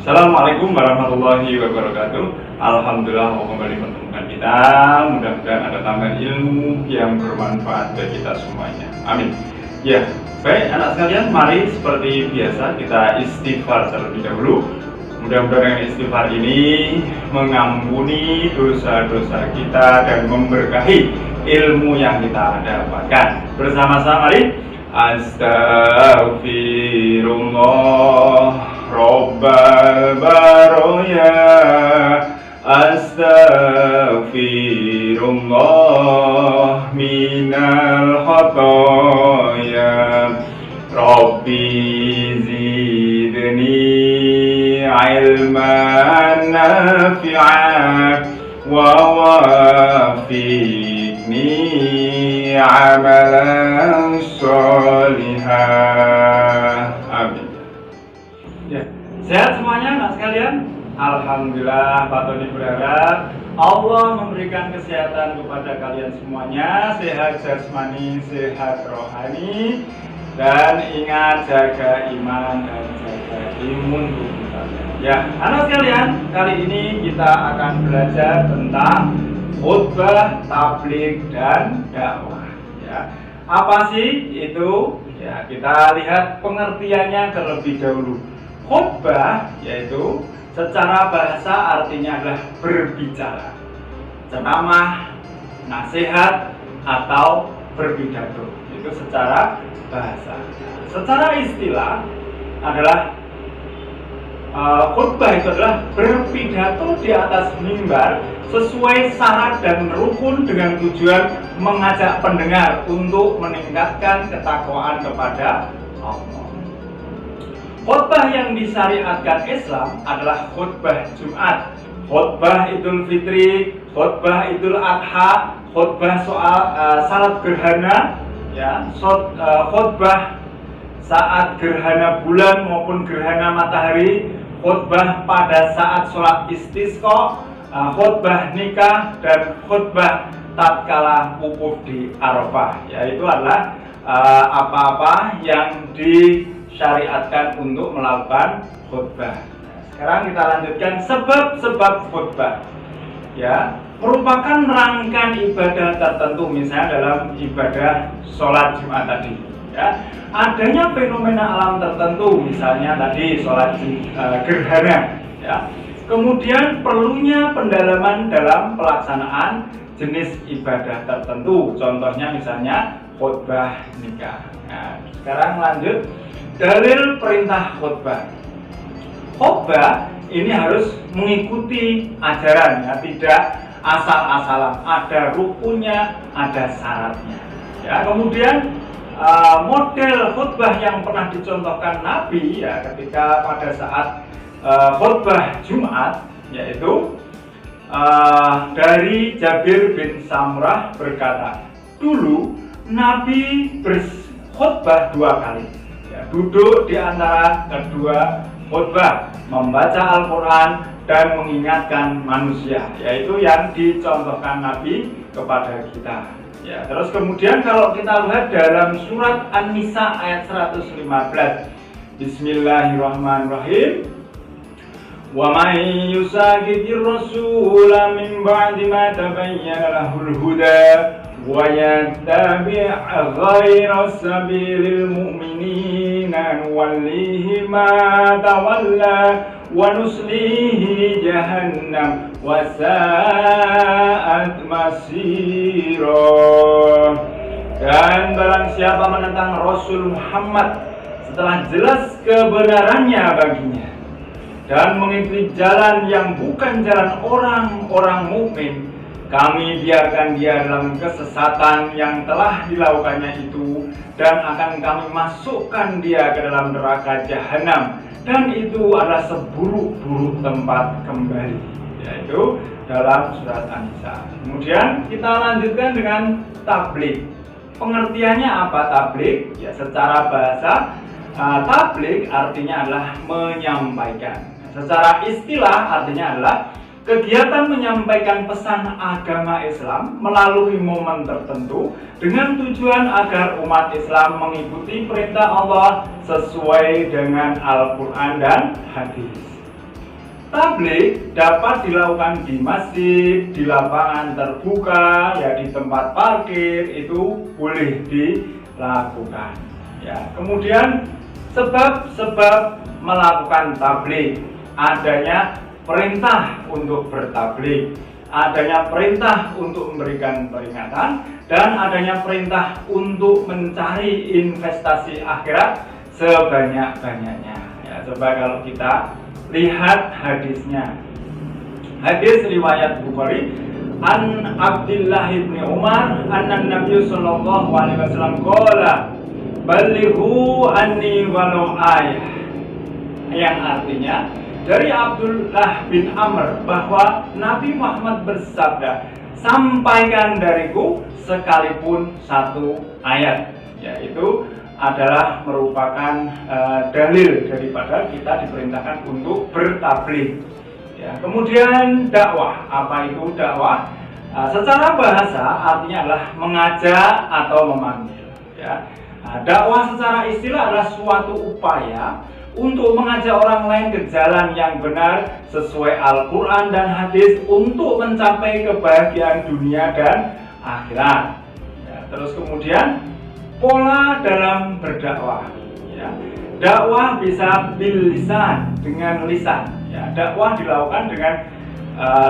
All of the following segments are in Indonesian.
Assalamualaikum warahmatullahi wabarakatuh. Alhamdulillah kembali menemukan kita. Mudah-mudahan ada tambahan ilmu yang bermanfaat bagi kita semuanya. Amin. Ya, baik anak sekalian, mari seperti biasa kita istighfar terlebih dahulu. Mudah-mudahan istighfar ini mengampuni dosa-dosa kita dan memberkahi ilmu yang kita dapatkan. Bersama-sama mari. Astaghfirullah Rabbal Baroya, Astaghfirullah minal khotoya, Rabbi zidni ilman nafi'an wa wafiqni amalan sholihah. Amin. Ya, sehat semuanya anak sekalian. Alhamdulillah, Pak Tony berharap Allah memberikan kesehatan kepada kalian semuanya, sehat jasmani, sehat rohani, dan ingat jaga iman dan jaga imun tubuh kalian. Ya, anak sekalian, kali ini kita akan belajar tentang khutbah, tabligh, dan dakwah. Ya, apa sih itu? Ya, kita lihat pengertiannya terlebih dahulu. Khutbah yaitu secara bahasa artinya adalah berbicara, ceramah, nasihat, atau berpidato. Itu secara bahasa. Secara istilah adalah khutbah itu adalah berpidato di atas mimbar sesuai syarat dan rukun dengan tujuan mengajak pendengar untuk meningkatkan ketakwaan kepada Allah. Khutbah yang disyariatkan Islam adalah khutbah Jumat, khutbah Idul Fitri, khutbah Idul Adha, khutbah soal salat gerhana, ya, khutbah saat gerhana bulan maupun gerhana matahari, khutbah pada saat sholat istisqa, khutbah nikah, dan khutbah tatkala wukuf di Arafah. Yaitu adalah apa-apa yang disyariatkan untuk melakukan khutbah. Sekarang kita lanjutkan sebab-sebab khutbah. Ya, merupakan rangkaian ibadah tertentu, misalnya dalam ibadah sholat Jumat tadi. Ya, adanya fenomena alam tertentu, misalnya tadi sholat gerhana. Ya, kemudian perlunya pendalaman dalam pelaksanaan jenis ibadah tertentu, contohnya misalnya khutbah nikah. Nah, sekarang lanjut dalil perintah khutbah. Khutbah ini harus mengikuti ajaran, ya, tidak asal-asalan, ada rukunnya, ada syaratnya. Ya, kemudian model khutbah yang pernah dicontohkan Nabi, ya, ketika pada saat khutbah Jumat, yaitu dari Jabir bin Samurah berkata, dulu Nabi berkhutbah 2 kali, ya, duduk di antara kedua khutbah, membaca Al-Quran dan mengingatkan manusia, yaitu yang dicontohkan Nabi kepada kita. Ya, terus kemudian kalau kita lihat dalam surat An-Nisa ayat 115, Bismillahirrahmanirrahim. Wa may yusaqitir rasula min ba'di ma tabayyana lahul huda wa yattabi' ghayra sabilil mu'minina nuwallihi ma tawalla wa nuslihi jahannam wa sa'at masira. Dan barang siapa menentang Rasul Muhammad setelah jelas kebenarannya baginya dan mengikuti jalan yang bukan jalan orang-orang mukmin, kami biarkan dia dalam kesesatan yang telah dilakukannya itu, dan akan kami masukkan dia ke dalam neraka jahanam, dan itu adalah seburuk-buruk tempat kembali. Yaitu dalam surat An-Nisa. Kemudian kita lanjutkan dengan tabligh. Pengertiannya apa tabligh? Ya, secara bahasa tabligh artinya adalah menyampaikan. Secara istilah artinya adalah kegiatan menyampaikan pesan agama Islam melalui momen tertentu dengan tujuan agar umat Islam mengikuti perintah Allah sesuai dengan Al-Quran dan hadis. tabligh dapat dilakukan di masjid, di lapangan terbuka, ya di tempat parkir, itu boleh dilakukan. Ya, kemudian sebab-sebab melakukan tabligh, adanya perintah untuk bertabligh, adanya perintah untuk memberikan peringatan, dan adanya perintah untuk mencari investasi akhirat sebanyak-banyaknya. Ya, coba kalau kita lihat hadisnya. Hadis riwayat Bukhari, an Abdullah bin Umar anna Nabi sallallahu alaihi wasallam qala balighu anni walau ayah, yang artinya dari Abdullah bin Amr bahwa Nabi Muhammad bersabda, sampaikan dariku sekalipun satu ayat, yaitu adalah merupakan dalil daripada kita diperintahkan untuk bertabligh. Ya, kemudian dakwah, apa itu dakwah? Secara bahasa artinya adalah mengajak atau memanggil. Ya, dakwah secara istilah adalah suatu upaya untuk mengajak orang lain ke jalan yang benar sesuai Al-Quran dan hadis untuk mencapai kebahagiaan dunia dan akhirat. Ya, terus kemudian pola dalam berdakwah, ya. Dakwah bisa bil lisan, dengan lisan, ya. Dakwah dilakukan dengan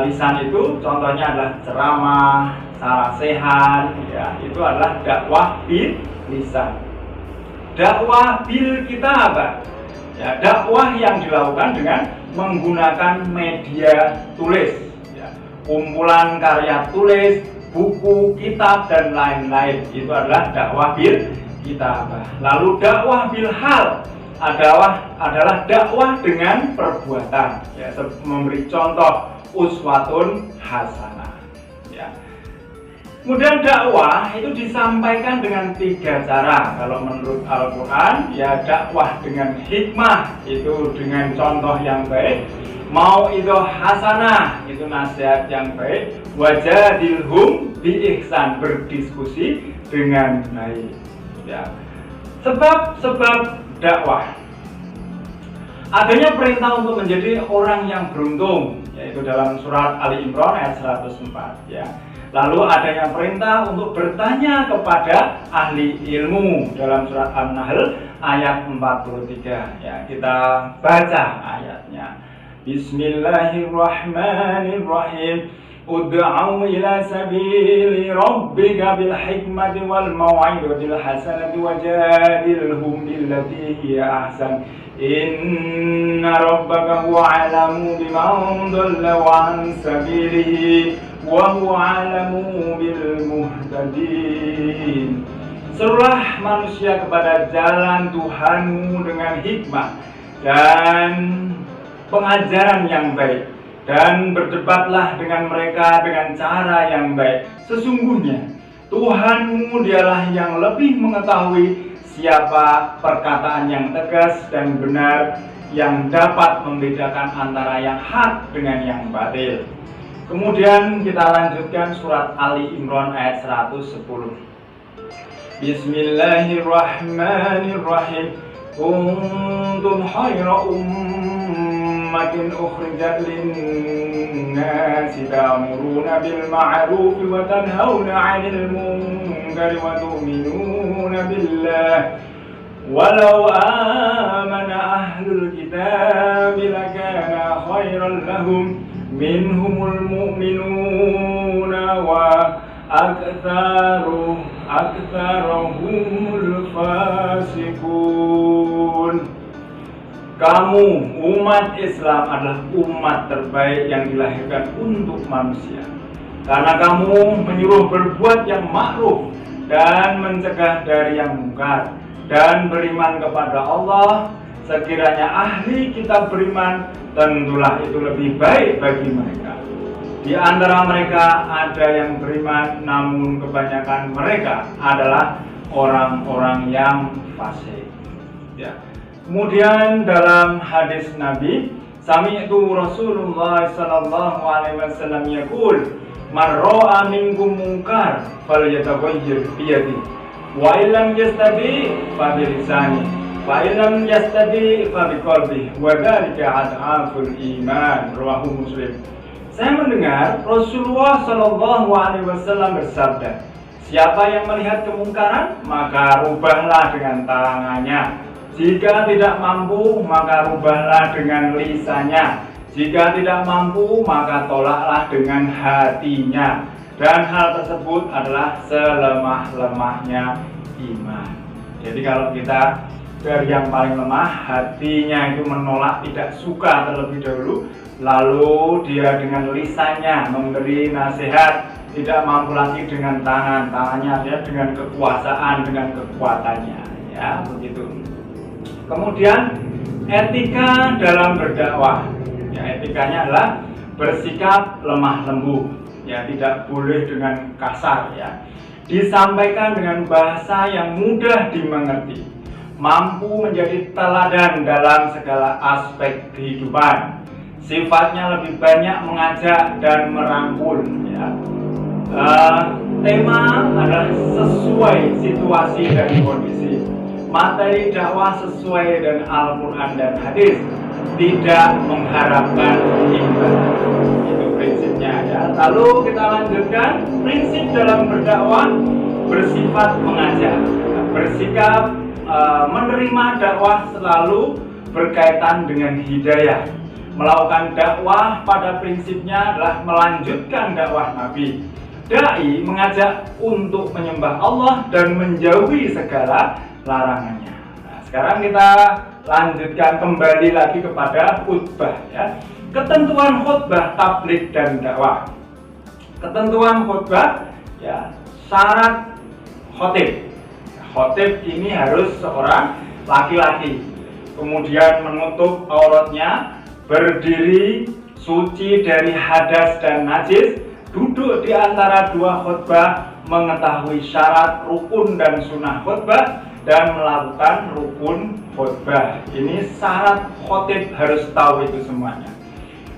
lisan, itu contohnya adalah ceramah, nasihat, ya. Itu adalah dakwah bil lisan. Dakwah bil kitabah, ya. Dakwah yang dilakukan dengan menggunakan media tulis, ya. Kumpulan karya tulis, buku, kitab, dan lain-lain, itu adalah dakwah bil kitabah. Lalu dakwah bil hal adalah dakwah dengan perbuatan, ya, memberi contoh, uswatun hasanah, ya. Kemudian dakwah itu disampaikan dengan 3 cara. Kalau menurut Al-Quran, ya dakwah dengan hikmah, itu dengan contoh yang baik. Mau itu hasanah, itu nasihat yang baik. Wajadilhum bi ihsan, berdiskusi dengan baik, ya. Sebab-sebab dakwah, adanya perintah untuk menjadi orang yang beruntung, yaitu dalam surat Ali Imran ayat 104, ya. Lalu adanya perintah untuk bertanya kepada ahli ilmu dalam surat An-Nahl ayat 43, ya. Kita baca ayatnya. Bismillahirrahmanirrahim. Ud'u ila sabili rabbika bil hikmati wal mau'izatil hasanati wajadilhum billati hiya ahsan. Inna rabbaka huwa a'lamu biman dhalla 'an sabilihi wa huwa a'lamu bil muhtadin. Serulah manusia kepada jalan Tuhanmu dengan hikmah dan pengajaran yang baik, dan berdebatlah dengan mereka dengan cara yang baik. Sesungguhnya Tuhanmu dialah yang lebih mengetahui siapa perkataan yang tegas dan benar, yang dapat membedakan antara yang hak dengan yang batil. Kemudian kita lanjutkan surat Ali Imran ayat 110. Bismillahirrahmanirrahim. Kuntum khayra ummatin ukhrijat lin-nasi ta'muruna bil ma'ruf wa tanhauna 'anil munkari wa tu'minuna billah. Walau amana ahlul kitab lakana khayran lahum minhumul mu'minuna wa aktsaruhumul fasiqun. Kamu umat Islam adalah umat terbaik yang dilahirkan untuk manusia, karena kamu menyuruh berbuat yang ma'ruf dan mencegah dari yang mungkar, dan beriman kepada Allah. Sekiranya ahli kitab beriman, tentulah itu lebih baik bagi mereka. Di antara mereka ada yang beriman, namun kebanyakan mereka adalah orang-orang yang fasik. Ya. Kemudian dalam hadis Nabi, sami'tu Rasulullah sallallahu alaihi wasallam yaqul, "Man ra'a minkum munkar falyataghayyir bi yadihi, wa illam yastati fa bi lisanihi, Fa illam yastadi fa biqalbi wa dzalika ad'aful iman, rawahu Muslim. Saya mendengar Rasulullah Shallallahu Alaihi Wasallam bersabda, siapa yang melihat kemungkaran, maka rubahlah dengan tangannya. Jika tidak mampu, maka rubahlah dengan lisannya. Jika tidak mampu, maka tolaklah dengan hatinya. Dan hal tersebut adalah selemah-lemahnya iman. Jadi kalau kita dari yang paling lemah, hatinya itu menolak, tidak suka terlebih dahulu, lalu dia dengan lisannya memberi nasihat, tidak mampu lagi dengan tangannya ya, dengan kekuasaan, dengan kekuatannya, ya begitu. Kemudian etika dalam berdakwah, ya etikanya adalah bersikap lemah lembut, ya tidak boleh dengan kasar, ya disampaikan dengan bahasa yang mudah dimengerti, mampu menjadi teladan dalam segala aspek kehidupan. Sifatnya lebih banyak mengajak dan merangkul, ya. Tema adalah sesuai situasi dan kondisi. Materi dakwah sesuai dengan Al-Quran dan hadis, tidak mengharapkan imbalan. Itu prinsipnya, ya. Lalu kita lanjutkan prinsip dalam berdakwah, bersifat mengajak, bersikap menerima dakwah selalu berkaitan dengan hidayah. Melakukan dakwah pada prinsipnya adalah melanjutkan dakwah Nabi. Dai mengajak untuk menyembah Allah dan menjauhi segala larangannya. Nah, sekarang kita lanjutkan kembali lagi kepada khutbah, ya. Ketentuan khutbah tabligh dan dakwah. Ketentuan khutbah, ya, syarat khotib. Khotib ini harus seorang laki-laki, kemudian menutup auratnya, berdiri, suci dari hadas dan najis, duduk di antara dua khutbah, mengetahui syarat, rukun dan sunnah khutbah, dan melakukan rukun khutbah. Ini syarat khotib, harus tahu itu semuanya.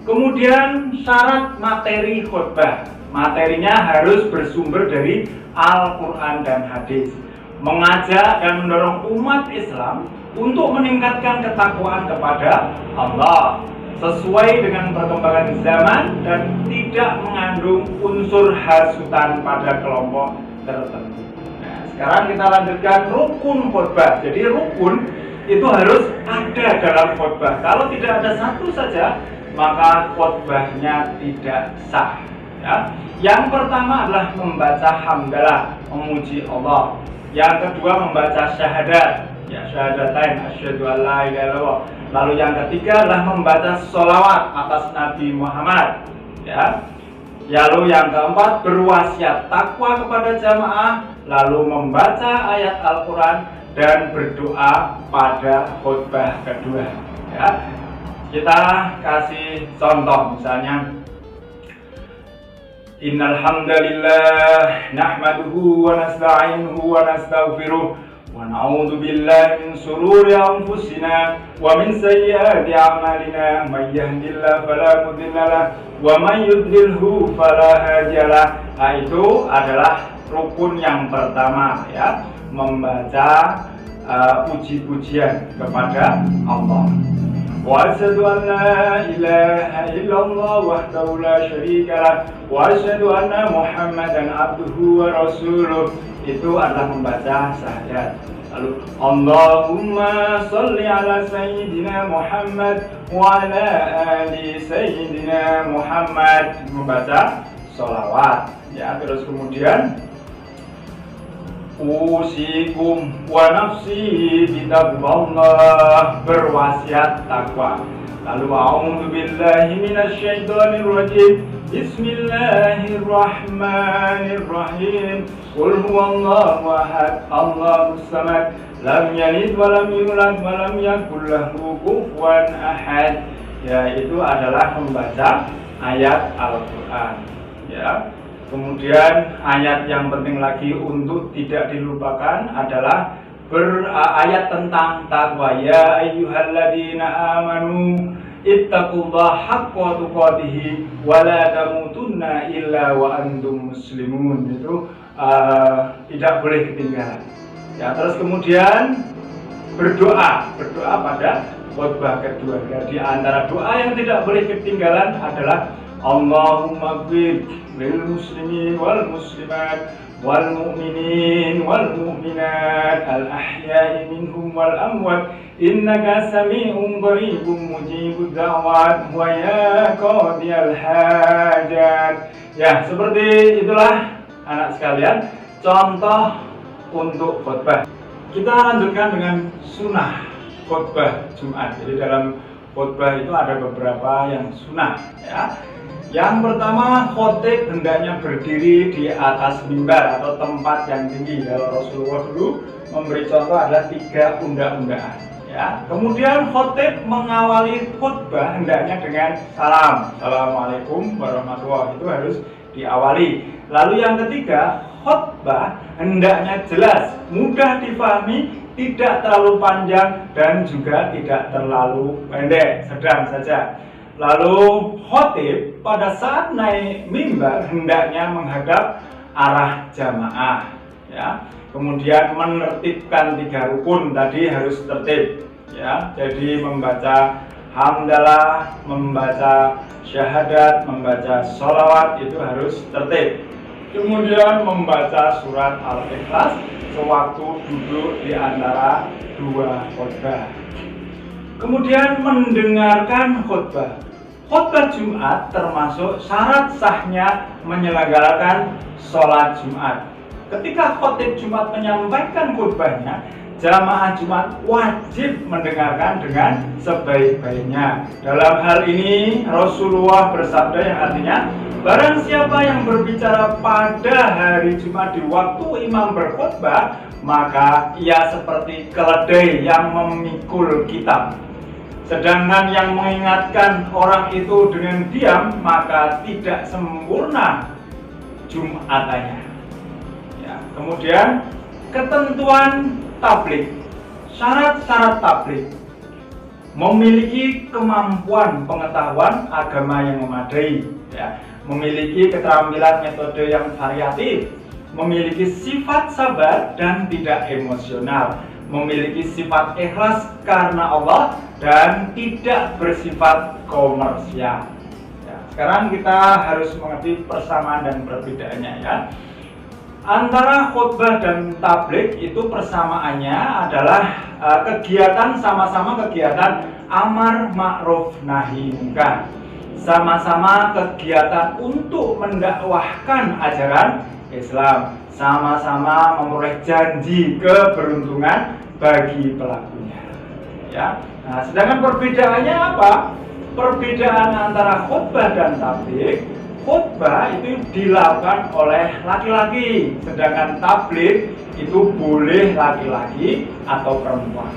Kemudian syarat materi khutbah, materinya harus bersumber dari Al-Quran dan hadis, mengajak dan mendorong umat Islam untuk meningkatkan ketakwaan kepada Allah sesuai dengan perkembangan zaman dan tidak mengandung unsur hasutan pada kelompok tertentu. Nah, sekarang kita lanjutkan rukun khutbah. Jadi rukun itu harus ada dalam khutbah. Kalau tidak ada satu saja, maka khutbahnya tidak sah, ya. Yang pertama adalah membaca hamdalah, memuji Allah. Yang kedua membaca syahadat, ya syahadatain, asyhadu an la ilaha illallah. Lalu yang ketiga adalah membaca sholawat atas Nabi Muhammad, ya. Lalu yang keempat berwasiat takwa kepada jamaah, lalu membaca ayat Al-Quran dan berdoa pada khutbah kedua, ya. Kita kasih contoh, misalnya innal hamdalillah nahmaduhu wa nasta'inuhu wa nastaghfiruh wa na'udzu billahi min shururi anfusina wa min sayyiati a'malina may yahdihillahu fala mudilla lahu wa may yudlilhu fala hadiyalah. Nah, itu adalah rukun yang pertama, ya, membaca puji-pujian kepada Allah. Wa asyhadu an la ilaha illallah wahdahu la syarika lah wa asyhadu anna Muhammadan abduhu wa rasuluh. Itu adalah membaca syahadat. Lalu Allahumma sholli ala sayyidina Muhammad wa ala ali sayyidina Muhammad, membaca sholawat, ya. Terus kemudian usikum wa nafsi bitaqwallah, berwasiat takwa. Lalu a'udzu billahi minasyaitonir rajim. Bismillahirrahmanirrahim. Qul huwallahu ahad, Allahus samad, lam yalid wa lam yulad wa lam yakul lahu kufuwan ahad. Ya, itu adalah membaca ayat Al-Qur'an, ya. Kemudian ayat yang penting lagi untuk tidak dilupakan adalah ayat tentang takwa. Ya ayyuhalladzina amanu ittaqullaha haqqa tuqatih wa la tamutunna illa wa antum muslimun. Itu tidak boleh ketinggalan. Ya, terus kemudian berdoa pada khutbah kedua. Dan di antara doa yang tidak boleh ketinggalan adalah Allahumma ighfir lil muslimin wal muslimat wal mu'minin wal mu'minat al ahya'i minhum wal amwat innaka sami'un qaribun mujibud da'wat wa ya qadiyal hajat. Ya, seperti itulah anak sekalian contoh untuk khutbah. Kita lanjutkan dengan sunnah khutbah Jumat. Jadi dalam khutbah itu ada beberapa yang sunnah, ya. Yang pertama, khotib hendaknya berdiri di atas mimbar atau tempat yang tinggi. Kalau Rasulullah dulu memberi contoh adalah 3 undang-undangan, ya. Kemudian khotib mengawali khutbah hendaknya dengan salam, assalamualaikum warahmatullahi, itu harus diawali. Lalu yang ketiga, khutbah hendaknya jelas, mudah difahami, tidak terlalu panjang dan juga tidak terlalu pendek, sedang saja. Lalu khotib pada saat naik mimbar hendaknya menghadap arah jamaah, ya. Kemudian menertibkan 3 rukun tadi harus tertib, ya. Jadi membaca hamdalah, membaca syahadat, membaca sholawat itu harus tertib. Kemudian membaca surat Al-Ikhlas sewaktu duduk di antara 2 khutbah. Kemudian mendengarkan khutbah. Khutbah Jumat termasuk syarat sahnya menyelenggarakan sholat Jumat. Ketika khotib Jumat menyampaikan khutbahnya, jamaah Jumat wajib mendengarkan dengan sebaik-baiknya. Dalam hal ini Rasulullah bersabda yang artinya, barang siapa yang berbicara pada hari Jumat di waktu imam berkhutbah, maka ia seperti keledai yang memikul kitab. Sedangkan yang mengingatkan orang itu dengan diam, maka tidak sempurna Jumatannya. Ya, kemudian ketentuan tabligh. Syarat-syarat tabligh: memiliki kemampuan pengetahuan agama yang memadai, ya, memiliki keterampilan metode yang variatif, memiliki sifat sabar dan tidak emosional, memiliki sifat ikhlas karena Allah dan tidak bersifat komersial. Ya, sekarang kita harus mengerti persamaan dan perbedaannya, ya. Antara khutbah dan tabligh itu persamaannya adalah kegiatan, sama-sama kegiatan amar ma'ruf nahi munkar, sama-sama kegiatan untuk mendakwahkan ajaran Islam, sama-sama memperoleh janji keberuntungan bagi pelakunya, ya. Nah, sedangkan perbedaannya apa? Perbedaan antara khutbah dan tabligh: khutbah itu dilakukan oleh laki-laki, sedangkan tabligh itu boleh laki-laki atau perempuan.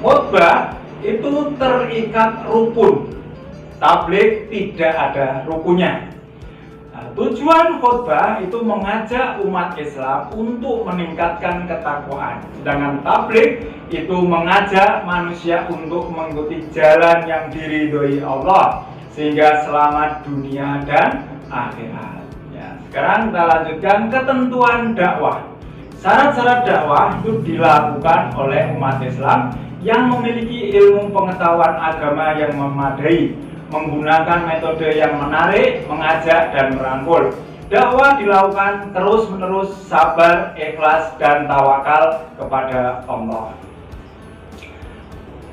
Khutbah itu terikat rukun, tabligh tidak ada rukunnya. Nah, tujuan khutbah itu mengajak umat Islam untuk meningkatkan ketakwaan, sedangkan tabligh itu mengajak manusia untuk mengikuti jalan yang diridhoi Allah sehingga selamat dunia dan akhirat. Ya, sekarang kita lanjutkan ketentuan dakwah. Syarat-syarat dakwah itu dilakukan oleh umat Islam yang memiliki ilmu pengetahuan agama yang memadai, menggunakan metode yang menarik, mengajak dan merangkul. Dakwah dilakukan terus-menerus, sabar, ikhlas dan tawakal kepada Allah.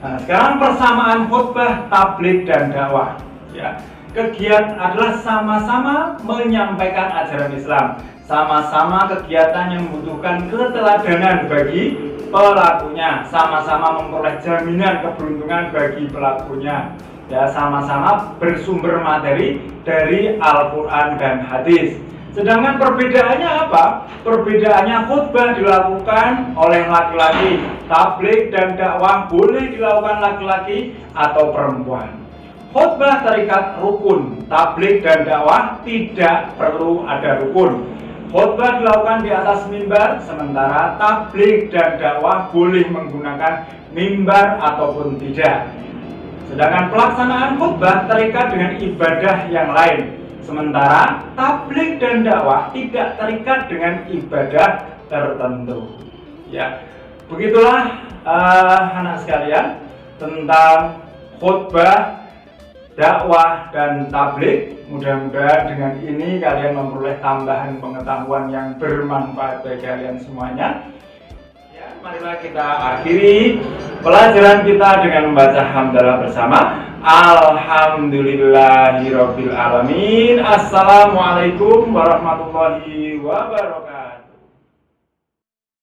Nah, sekarang persamaan khutbah, tabligh dan dakwah. Ya, kegiatan adalah sama-sama menyampaikan ajaran Islam, sama-sama kegiatan yang membutuhkan keteladanan bagi pelakunya, sama-sama memperoleh jaminan keberuntungan bagi pelakunya, ya, sama-sama bersumber materi dari Al-Quran dan hadis. Sedangkan perbedaannya apa? Perbedaannya khutbah dilakukan oleh laki-laki, tabligh dan dakwah boleh dilakukan laki-laki atau perempuan. Khutbah terikat rukun, tabligh dan dakwah tidak perlu ada rukun. Khutbah dilakukan di atas mimbar, sementara tabligh dan dakwah boleh menggunakan mimbar ataupun tidak. Sedangkan pelaksanaan khutbah terikat dengan ibadah yang lain, sementara tabligh dan dakwah tidak terikat dengan ibadah tertentu. Ya. Begitulah anak sekalian tentang khutbah, dakwah dan tabligh. Mudah-mudahan dengan ini kalian memperoleh tambahan pengetahuan yang bermanfaat bagi kalian semuanya. Ya, marilah kita akhiri pelajaran kita dengan membaca hamdalah bersama. Alhamdulillahirabbil alamin. Assalamualaikum warahmatullahi wabarakatuh.